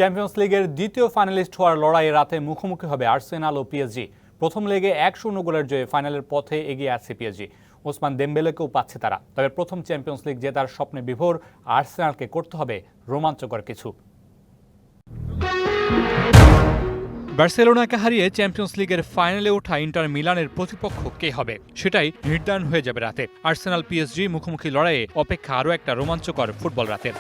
Champions লিগের দ্বিতীয় finalist হওয়ার লড়াইয়ে রাতে মুখোমুখি হবে আর্সেনাল ও পিএসজি। প্রথম লেগে 1-0 গোলের জয়ে ফাইনালের পথে এগিয়ে আছে পিএসজি। ওসমান দেমবেলেকেও পাচ্ছে তারা। তবে প্রথম চ্যাম্পিয়ন্স লিগ জেতার স্বপ্নে বিভোর আর্সেনালকে করতে হবে রোমাঞ্চকর কিছু। বার্সেলোনাকে হারিয়ে চ্যাম্পিয়ন্স লিগের ফাইনালে ওঠা ইন্টার মিলানের প্রতিপক্ষ কে হবে সেটাই নির্ধারণ হয়ে যাবে রাতে। আর্সেনাল পিএসজি মুখোমুখি লড়াইয়ে অপেক্ষা আরও একটা রোমাঞ্চকর ফুটবল রাতের।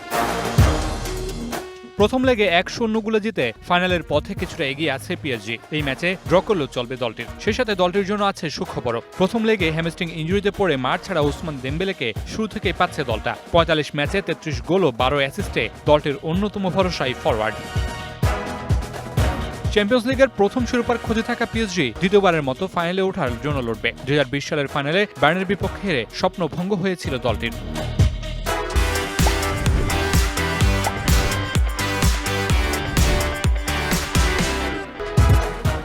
প্রথম লেগে 1-0 গোলে জিতে ফাইনালের পথে কিছুটা এগিয়ে আছে পিএসজি। এই ম্যাচে ড্র করলেও চলবে দলটির। সেই সাথে দলটির জন্য আছে সুখবরও। প্রথম লেগে হ্যামস্ট্রিং ইনজুরিতে পড়ে মাঠ ছাড়া ওসমান দেমবেলেকে শুরু থেকেই পাচ্ছে দলটা। 45 ম্যাচে 33 গোল ও 12 অ্যাসিস্টে দলটির অন্যতম ভরসাই ফরওয়ার্ড। চ্যাম্পিয়ন্স লিগের প্রথম শিরোপার খোঁজে থাকা পিএসজি দ্বিতীয়বারের মতো ফাইনালে ওঠার জন্য লড়বে। 2020 সালের ফাইনালে বায়ার্নের বিপক্ষে হেরে স্বপ্নভঙ্গ হয়েছিল দলটির।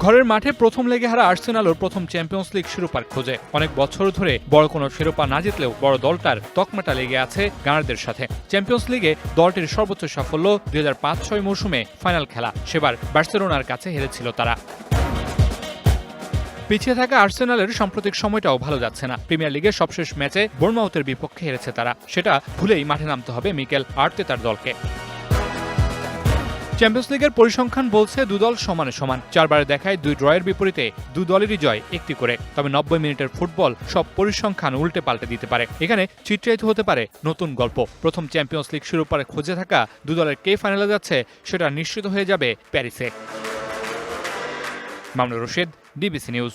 ঘরের মাঠে প্রথম লেগে হারা আর্সেনালও প্রথম চ্যাম্পিয়ন্স লিগ শিরোপার খোঁজে। অনেক বছর ধরে বড় কোনো শিরোপা না জিতলেও বড় দলটার তকমাটা লেগে আছে গানারদের সাথে। চ্যাম্পিয়ন্স লিগে দলটির সর্বোচ্চ সাফল্য 2005-06 মৌসুমে ফাইনাল খেলা। সেবার বার্সেলোনার কাছে হেরেছিল তারা। পিছিয়ে থাকা আর্সেনালের সাম্প্রতিক সময়টাও ভালো যাচ্ছে না। প্রিমিয়ার লিগের সবশেষ ম্যাচে বোর্নমাউথের বিপক্ষে হেরেছে তারা। সেটা ভুলেই মাঠে নামতে হবে মিকেল আর্তেতার দলকে। চ্যাম্পিয়ন্স লিগের পরিসংখ্যান বলছে দুদল সমানে সমান। 4 বারে দেখায় 2 ড্রয়ের বিপরীতে দুদলেরই জয় 1টি করে। তবে 90 মিনিটের ফুটবল সব পরিসংখ্যান উল্টে পাল্টে দিতে পারে। এখানে চিত্রায়িত হতে পারে নতুন গল্প। প্রথম চ্যাম্পিয়ন্স লিগ শিরোপার খোঁজে থাকা দুদলের কে ফাইনালে যাচ্ছে সেটা নিশ্চিত হয়ে যাবে প্যারিসে। Mamunur Rashid, DBC news.